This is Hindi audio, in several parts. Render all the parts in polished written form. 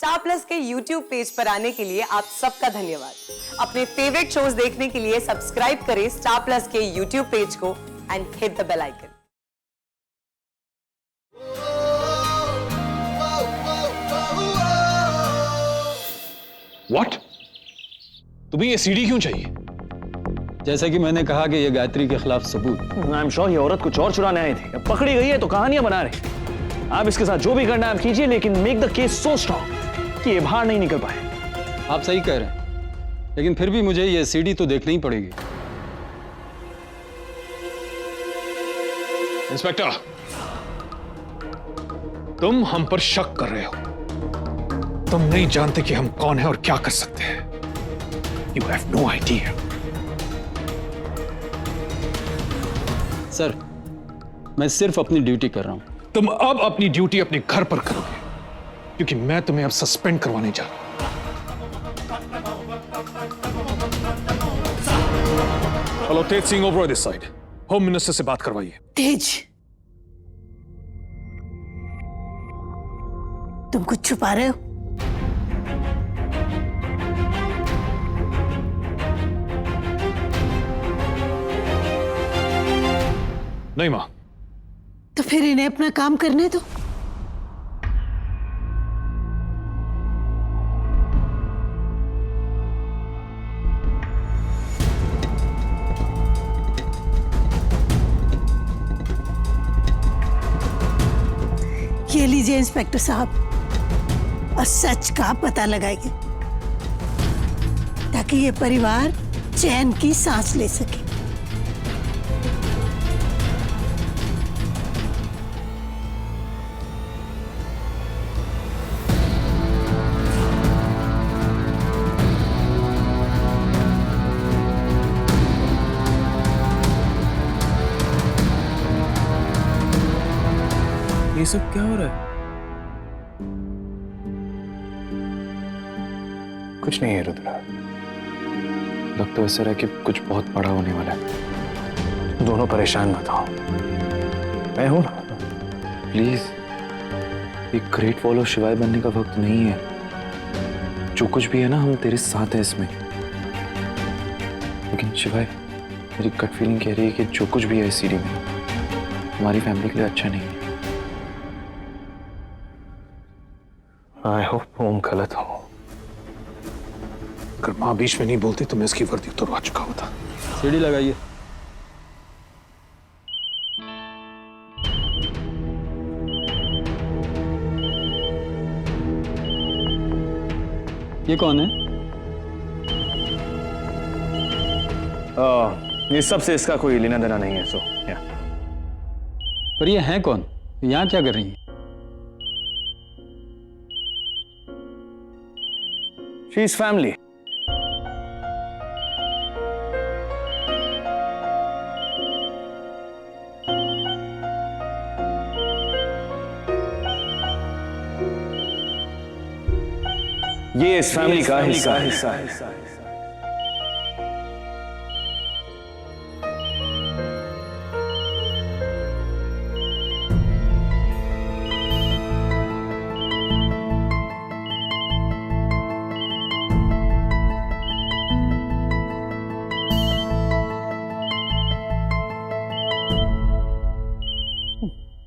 स्टार प्लस के YouTube पेज पर आने के लिए आप सबका धन्यवाद। अपने फेवरेट शोज देखने के लिए सब्सक्राइब करें स्टार प्लस के YouTube पेज को and hit the bell icon. What? तुम्हें ये सीडी क्यों चाहिए? जैसा कि मैंने कहा कि ये गायत्री के खिलाफ सबूत। आई एम श्योर ये औरत कुछ और चुराने आई थी। अब पकड़ी गई है तो कहानियां बना रहे। आप इसके साथ जो भी करना है आप कीजिए, लेकिन make the case so strong कि ये बाहर नहीं निकल पाए। आप सही कह रहे हैं, लेकिन फिर भी मुझे ये सीडी तो देखनी ही पड़ेगी। इंस्पेक्टर, तुम हम पर शक कर रहे हो। तुम नहीं जानते कि हम कौन हैं और क्या कर सकते हैं। You have no idea. Sir, मैं सिर्फ अपनी ड्यूटी कर रहा हूं। तुम अब अपनी ड्यूटी अपने घर पर करोगे, क्योंकि मैं तुम्हें अब सस्पेंड करवाने जा रहा हूं। Hello Tej Singh, over this side. Home minister से बात करवाइए। तेज, तुम कुछ छुपा रहे हो? नहीं मां। तो फिर इन्हें अपना काम करने दो। ये लीजिए इंस्पेक्टर साहब, और सच का पता लगाइए ताकि ये परिवार चैन की सांस ले सके। ये सब क्या हो रहा है? कुछ नहीं है रुद्रा, लगता तो ऐसा रहा कि कुछ बहुत बड़ा होने वाला है। दोनों परेशान मत हो, मैं हूं ना। प्लीज, एक ग्रेट फॉलो शिवाय बनने का वक्त नहीं है। जो कुछ भी है ना, हम तेरे साथ हैं इसमें। लेकिन शिवाय, मेरी गट फीलिंग कह रही है कि जो कुछ भी है इस सीडी में हमारी फैमिली के लिए अच्छा नहीं है। आई होप ओम गलत हो। अगर मां बीच में नहीं बोलती तो मैं इसकी वर्दी उतरवा चुका होता। सीडी लगाइए। ये कौन है? ये सबसे इसका कोई लेना देना नहीं है। सो या। पर ये हैं कौन? यहाँ क्या कर रही हैं? She is family. ये इस फैमिली का हिस्सा है।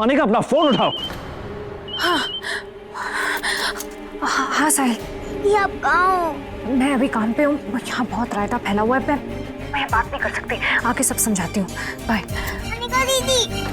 अनिका, अपना फोन उठाओ। हाँ साहिल, ये आप कहाँ हो? मैं अभी काम पे हूँ। यहाँ बहुत रायता फैला हुआ है। मैं बात नहीं कर सकती। आके सब समझाती हूँ। बाय। अनिका दीदी।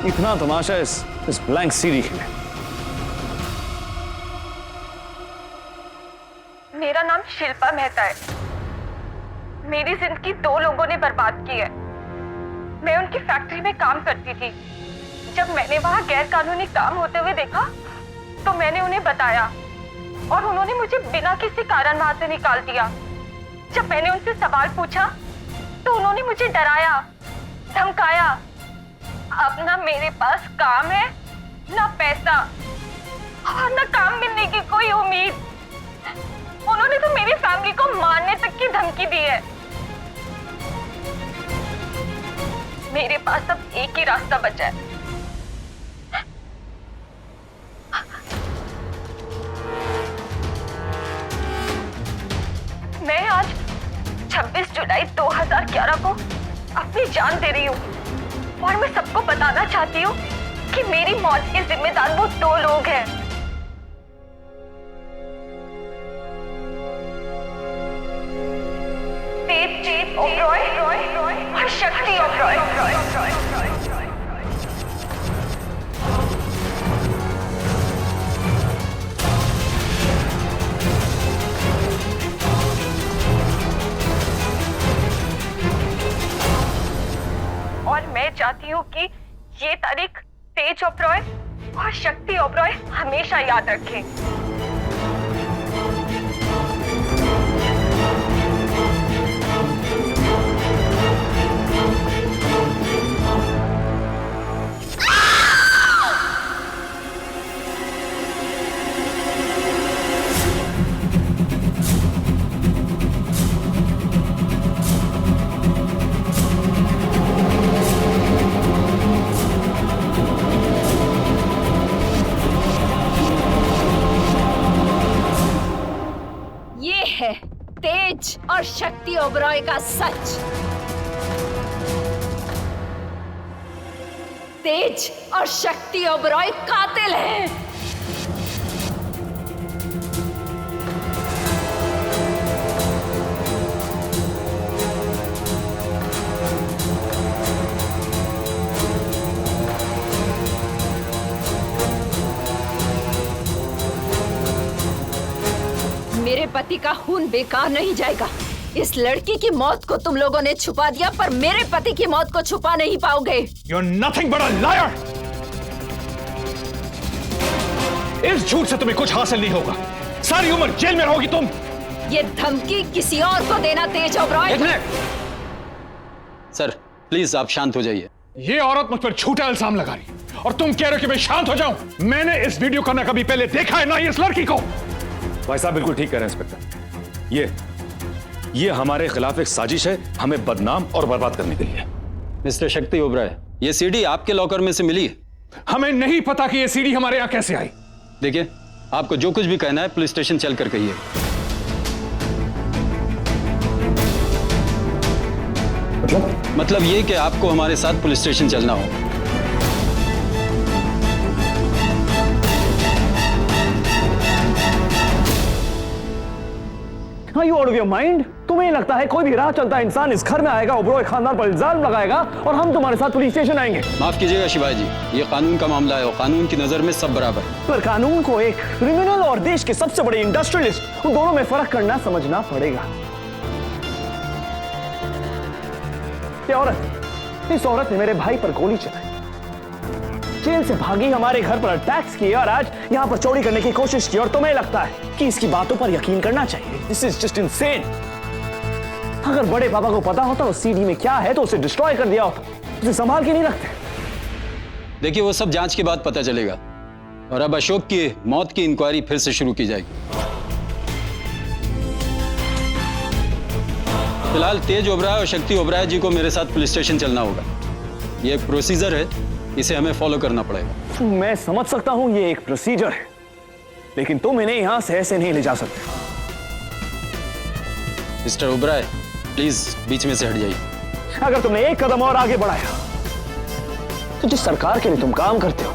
इतना तमाशा इस ब्लैंक सीडी में। मेरा नाम शिल्पा मेहता है। मेरी जिंदगी 2 लोगों ने बर्बाद की है। मैं उनकी फैक्ट्री में काम करती थी। जब मैंने वहां गैर कानूनी काम होते हुए देखा तो मैंने उन्हें बताया और उन्होंने मुझे बिना किसी कारण वहां से निकाल दिया। जब मैंने उनसे सवाल पूछा तो उन्होंने मुझे डराया, धमकाया। अब ना मेरे पास काम है, ना पैसा और ना काम मिलने की कोई उम्मीद। उन्होंने तो मेरी फैमिली को मारने तक की धमकी दी है। मेरे पास अब एक ही रास्ता बचा है। मैं आज 26 जुलाई 2011 को अपनी जान दे रही हूँ और मैं सबको बताना चाहती हूँ कि मेरी मौत के जिम्मेदार वो 2 लोग हैं। तेज ओबरॉय और शक्ति ओबरॉय। और मैं चाहती हूँ कि ये तारीख तेज ओबरॉय और शक्ति ओबरॉय हमेशा याद रखें। तेज और शक्ति ओबरॉय का सच। तेज और शक्ति ओबरॉय कातिल हैं। मेरे पति का खून बेकार नहीं जाएगा। इस लड़की की मौत को तुम लोगों ने छुपा दिया, पर मेरे पति की मौत को छुपा नहीं पाओगे। You're nothing but a liar! इस झूठ से तुम्हें कुछ हासिल नहीं होगा। सारी उम्र जेल में रहोगी तुम। ये धमकी किसी और को देना तेज ओबरॉय। एक मिनट सर, प्लीज आप शांत हो जाइए। ये औरत मुझ पर झूठा इल्जाम लगा रही और तुम कह रहे हो कि मैं शांत हो जाऊं। मैंने इस वीडियो को ना कभी पहले देखा है ना इस लड़की को। भाई साहब बिल्कुल ठीक कह रहे हैं इंस्पेक्टर। ये हमारे खिलाफ एक साजिश है, हमें बदनाम और बर्बाद करने के लिए। मिस्टर शक्ति ओबरॉय, ये सीडी आपके लॉकर में से मिली है? हमें नहीं पता कि ये सीडी हमारे यहाँ कैसे आई। देखिए, आपको जो कुछ भी कहना है पुलिस स्टेशन चलकर कहिए। मतलब ये कि आपको हमारे साथ पुलिस स्टेशन चलना होगा। Are you out of your mind? तुम्हें लगता है कोई भी राह चलता इंसान इस घर में आएगा, ओबरॉय खानदान पर इल्जाम लगाएगा और हम तुम्हारे साथ पुलिस स्टेशन आएंगे? माफ कीजिएगा शिवाजी जी, ये कानून का मामला है और कानून की नजर में सब बराबर है। पर कानून को एक क्रिमिनल और देश के सबसे बड़े इंडस्ट्रियलिस्ट, उन दोनों में फर्क करना समझना पड़ेगा। इस औरत ने मेरे भाई पर गोली चलाई, जेल से भागी, हमारे घर पर अटैक्स किए और आज यहाँ पर चोरी करने की कोशिश की, और तुम्हें लगता है कि इसकी बातों पर यकीन करना चाहिए? This is just insane. अगर बड़े पापा को पता होता उस सीडी में क्या है तो उसे डिस्ट्रॉय कर दिया होता। उसे संभाल के नहीं रखते। देखिए, वो सब जांच के बाद पता चलेगा और अब अशोक की मौत की इंक्वायरी फिर से शुरू की जाएगी। फिलहाल तेज ओबराय और शक्ति ओबराय जी को मेरे साथ पुलिस स्टेशन चलना होगा। ये एक प्रोसीजर है, इसे हमें फॉलो करना पड़ेगा। मैं समझ सकता हूं ये एक प्रोसीजर है, लेकिन तुम इन्हें यहां से ऐसे नहीं ले जा सकते। मिस्टर ओबराय, प्लीज बीच में से हट जाइए। अगर तुमने एक कदम और आगे बढ़ाया तो जिस सरकार के लिए तुम काम करते हो,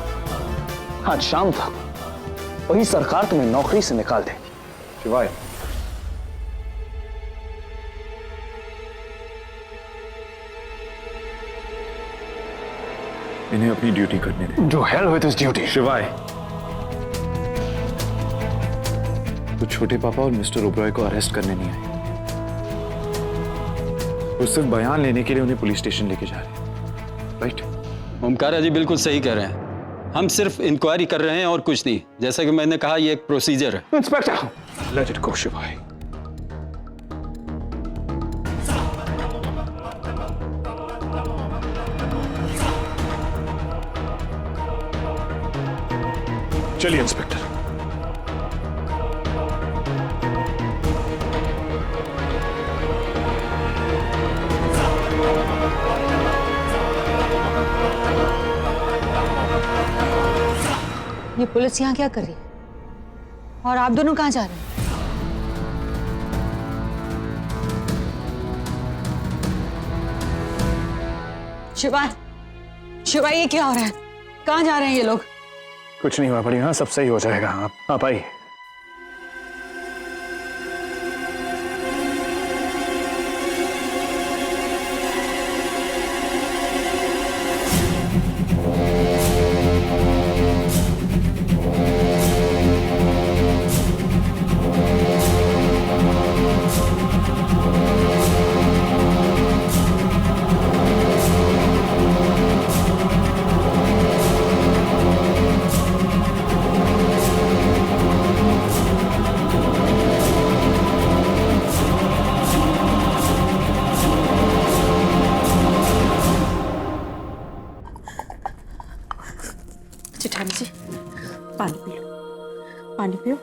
आज शाम तक वही सरकार तुम्हें नौकरी से निकाल देगी। शिवाय, इन्हें अपनी ड्यूटी करने दे। जो हेल विद दिस ड्यूटी। शिवाय, तो छोटे पापा और मिस्टर ओबरॉय को अरेस्ट करने नहीं आए, वो सिर्फ बयान लेने के लिए उन्हें पुलिस स्टेशन लेके जा रहे हैं, राइट? ओमकारा जी बिल्कुल सही कह रहे हैं। हम सिर्फ इंक्वायरी कर रहे हैं और कुछ नहीं। जैसा कि मैंने कहा, ये एक प्रोसीजर है। इंस्पेक्टर, लेट इट गो शिवाय। चलिए इंस्पेक्टर। ये पुलिस यहाँ क्या कर रही है और आप दोनों कहाँ जा रहे हैं? शिवाय, शिवाय, ये क्या हो रहा है? कहाँ जा रहे हैं ये लोग? कुछ नहीं हुआ बड़ी, हाँ सब सही हो जाएगा। आप आइए। जेठानी जी, पानी पियो, पानी पियो।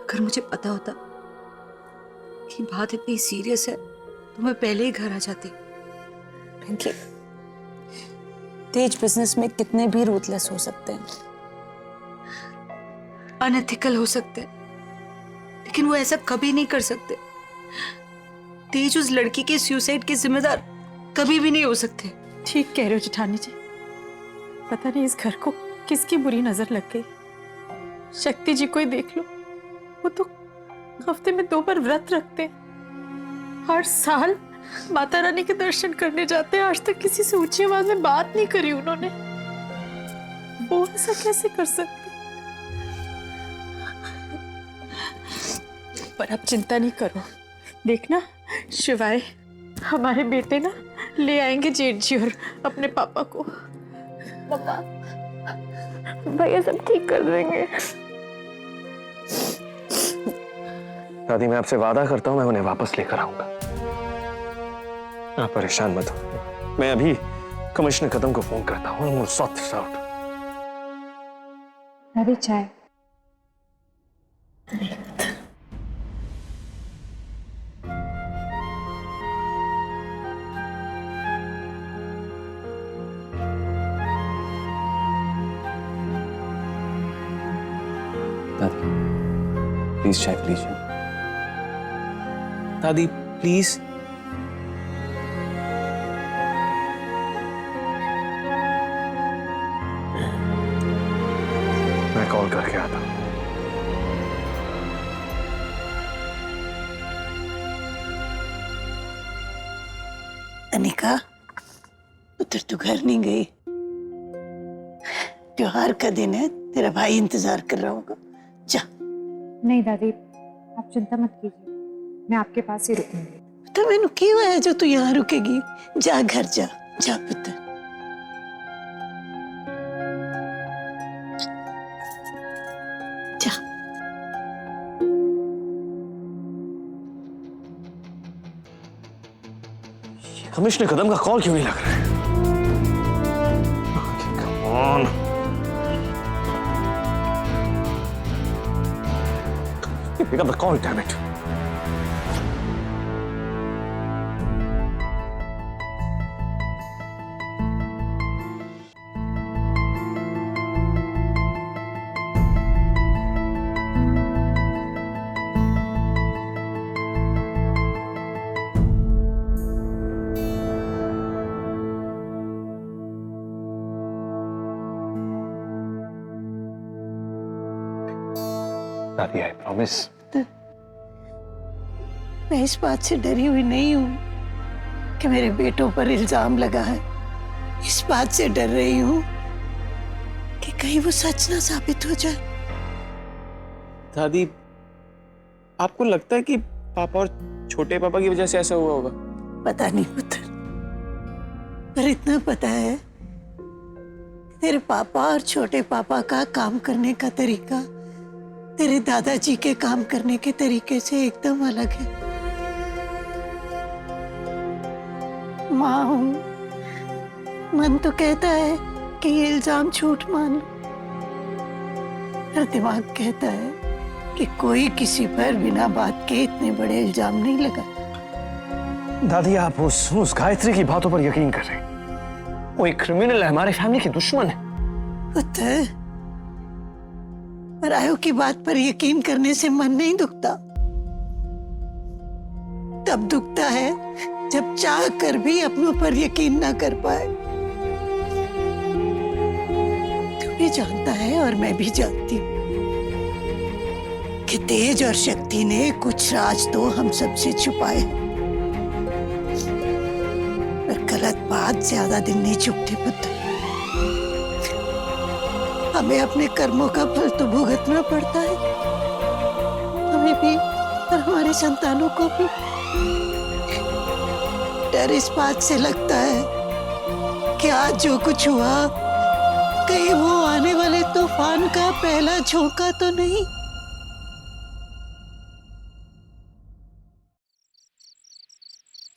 अगर मुझे पता होता कि बात इतनी सीरियस है तो मैं पहले ही घर आ जाती। पिंकी, तेज बिजनेस में कितने भी रूथलेस हो सकते हैं, अनएथिकल हो सकते हैं, लेकिन वो ऐसा कभी नहीं कर सकते। तेज उस लड़की के सुसाइड के जिम्मेदार कभी भी नहीं हो सकते। ठीक कह रहे हो जेठानी जी। पता नहीं इस घर को किसकी बुरी नजर लग गई। शक्ति जी को ही देख लो, वो तो हफ्ते में 2 बार व्रत रखते हैं, हर साल माता रानी के दर्शन करने जाते हैं। आज तक किसी से ऊंची आवाज में बात नहीं करी उन्होंने। वो ऐसा कैसे कर सकते? पर अब चिंता नहीं करो, देखना शिवाय, हमारे बेटे ना ले आएंगे जेठ जी और अपने पापा को। पापा, भैया सब ठीक कर देंगे। दादी, मैं आपसे वादा करता हूं मैं उन्हें वापस लेकर आऊंगा। आप परेशान मत हो, मैं अभी कमिश्नर कदम को फोन करता हूं। we'll sort this out। अरे चाय। दादी प्लीज चाय प्लीज। दादी प्लीज। मैं कॉल करके आता हूं। अनिका, उधर तो घर नहीं गई। त्योहार का दिन है, तेरा भाई इंतजार कर रहा होगा। जा। नहीं दादी, आप चिंता मत कीजिए, मैं आपके पास ही रुकूंगी। तो मैंने क्यों है जो तू यहाँ रुकेगी? जा घर जा, जा पुत्र। जा। कमिश्नर कदम का कॉल क्यों नहीं लग रहा है? Come on। Pick up the call, damn it। दादी, I promise। मैं इस बात से डरी हुई नहीं हूं कि मेरे बेटों पर इल्जाम लगा है। इस बात से डर रही हूं कि कहीं वो सच ना साबित हो जाए। दादी आपको लगता है कि पापा और छोटे पापा की वजह से ऐसा हुआ होगा? पता नहीं पुत्र, पर इतना पता है तेरे पापा और छोटे पापा का काम करने का तरीका तेरे दादाजी के काम करने के तरीके से एकदम अलग है। माँ हूं, मन तो कहता है कि ये इल्जाम झूठ मान लो, पर दिमाग कहता है कि कोई किसी पर बिना बात के इतने बड़े इल्जाम नहीं लगाता। दादी, आप उस गायत्री की बातों पर यकीन कर रहे हैं? वो एक क्रिमिनल है, हमारे फैमिली की दुश्मन है। पुत्र, परायों की बात पर यकीन करने से मन नहीं दुखता, तब दुखता है जब चाह कर भी अपनों पर यकीन ना कर पाए। तू भी जानता है और मैं भी जानती हूँ कि तेज और शक्ति ने कुछ राज तो हम सबसे छुपाए, पर गलत बात ज्यादा दिन नहीं चुपती पुत्र। हमें अपने कर्मों का फल तो भुगतना पड़ता है, हमें भी और हमारे संतानों को भी। डर इस बात से लगता है कि आज जो कुछ हुआ कहीं वो आने वाले तूफान का पहला झोंका तो नहीं।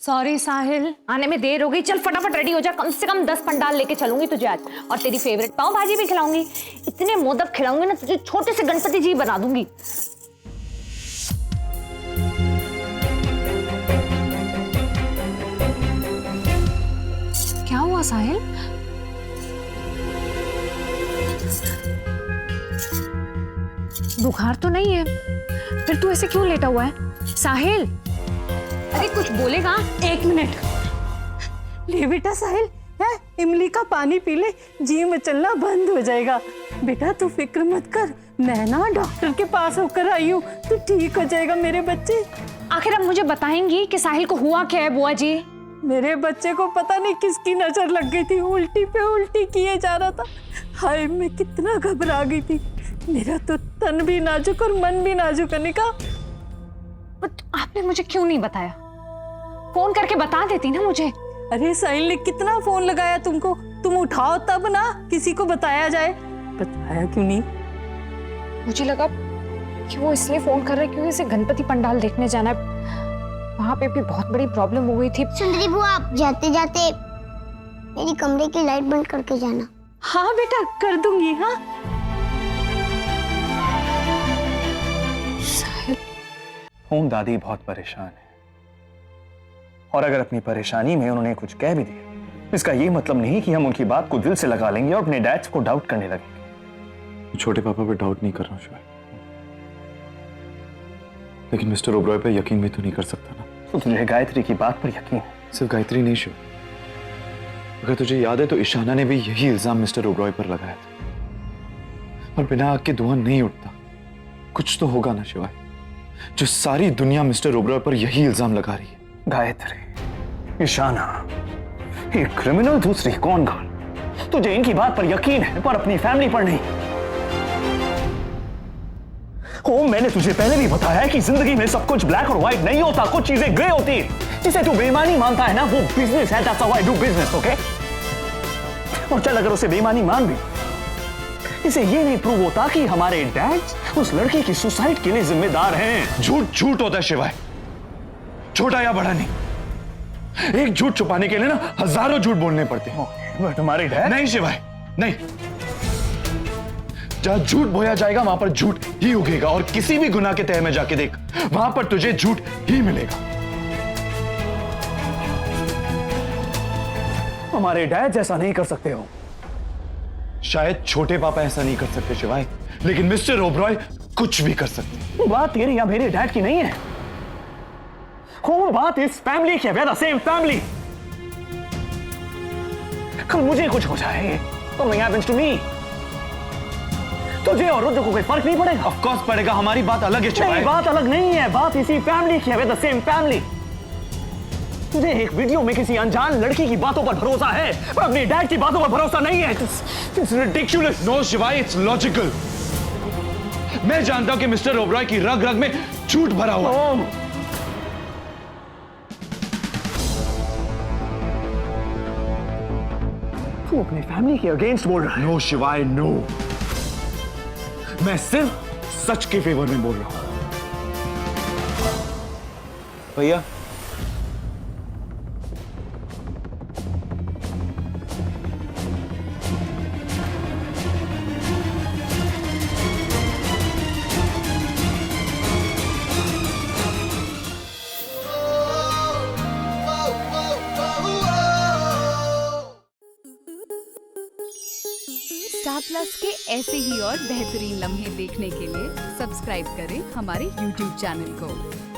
सॉरी साहिल, आने में देर हो गई। चल फटाफट रेडी हो जा, कम से कम 10 पंडाल लेके चलूंगी तुझे आज, और तेरी फेवरेट पाव भाजी भी खिलाऊंगी। इतने मोदक खिलाऊंगी ना तुझे, छोटे से गणपति जी बना दूंगी। क्या हुआ साहिल? बुखार तो नहीं है, फिर तू ऐसे क्यों लेटा हुआ है? साहिल, अरे कुछ बोलेगा? 1 मिनट। ले बेटा साहिल, है इमली का पानी पी ले, जी में चलना बंद हो जाएगा। बेटा तू फिक्र मत कर, मैं ना डॉक्टर के पास होकर आई हूँ, तू ठीक हो जाएगा मेरे बच्चे। आखिर अब मुझे बताएंगी कि साहिल को हुआ क्या है बुआ जी? मेरे बच्चे को पता नहीं किसकी नजर लग गई थी, उल्टी पे उल्टी किए जा रहा था। हाय, मैं कितना घबरा गई थी, मेरा तो तन भी नाजुक और मन भी नाजुक है। निका, आपने मुझे क्यों नहीं बताया? फोन करके बता देती ना मुझे। अरे साहिल ने कितना फोन लगाया तुमको, तुम उठाओ तब ना किसी को बताया जाए। बताया क्यों नहीं? मुझे लगा कि वो इसलिए फोन कर रहे क्योंकि इसे गणपति पंडाल देखने जाना है, वहां पे भी बहुत बड़ी प्रॉब्लम हो गई थी। सुंदरी बुआ, आप जाते जाते मेरी कमरे की लाइट बंद करके जाना। हाँ बेटा, कर दूंगी। हाँ हूँ, दादी बहुत परेशान है, और अगर अपनी परेशानी में उन्होंने कुछ कह भी दिया, इसका ये मतलब नहीं कि हम उनकी बात को दिल से लगा लेंगे और अपने डैड को डाउट करने लगेंगे। छोटे पापा पर डाउट नहीं कर रहा हूँ शिवाय, लेकिन मिस्टर ओबरॉय पर यकीन भी तो नहीं कर सकता ना। तो तुझे गायत्री की बात पर यकीन है? सिर्फ गायत्री नहीं शिव, अगर तुझे याद है तो ईशाना ने भी यही इल्जाम मिस्टर ओबरॉय पर लगाया था, और बिना आग के धुआं नहीं उठता। कुछ तो होगा ना शिवाय, जो सारी दुनिया मिस्टर ओबरॉय पर यही इल्जाम लगा रही है। गायत्री, ईशाना, एक क्रिमिनल, दूसरी कौन गर्ल। तुझे इनकी बात पर यकीन है पर अपनी फैमिली पर नहीं। ओ, मैंने तुझे पहले भी बताया है कि जिंदगी में सब कुछ ब्लैक और व्हाइट नहीं होता, कुछ चीजें ग्रे होती है। जिसे तू बेईमानी मानता है ना, वो बिजनेस है। That's how I do business, okay? और चल, अगर उसे बेईमानी मान भी, इसे ये नहीं प्रूव होता कि हमारे डैड उस लड़की की सुसाइड के लिए जिम्मेदार हैं। झूठ झूठ होता है शिवाय, छोटा या बड़ा नहीं। एक झूठ छुपाने के लिए ना हजारों झूठ बोलने पड़ते हैं। बट हमारे डैड नहीं शिवाय, नहीं। जहां झूठ बोया जाएगा वहां पर झूठ ही उगेगा, और किसी भी गुनाह के तह में जाके देख, वहां पर तुझे झूठ ही मिलेगा। हमारे डैड जैसा नहीं कर सकते हो। शायद छोटे पापा ऐसा नहीं कर सकते शिवाय, लेकिन मिस्टर ओबरॉय कुछ भी कर सकते। बात तेरी या मेरे डैड की नहीं है, बात इस फैमिली की है। We are the same family. कल मुझे कुछ हो जाए तो नहीं हैपेंस टू मी, तुझे और रुद्र को कोई फर्क नहीं पड़ेगा। ऑफ कोर्स पड़ेगा, हमारी बात अलग है शिवाय। नहीं, बात अलग नहीं है, बात इसी फैमिली की है। We are the same family. तुझे एक वीडियो में किसी अनजान लड़की की बातों पर भरोसा है, पर अपने डैड की बातों पर भरोसा नहीं है। It's ridiculous. नो शिवाय, इट्स लॉजिकल। मैं जानता हूं कि मिस्टर ओबरॉय की रग रग में झूठ भरा हुआ है। ओम, तू अपनी फैमिली के अगेंस्ट बोल रहा है। नो शिवाय, नो। मैं सिर्फ सच के फेवर में बोल रहा हूं। भैया, स्टार प्लस के ऐसे ही और बेहतरीन लम्हे देखने के लिए सब्सक्राइब करें हमारे YouTube चैनल को।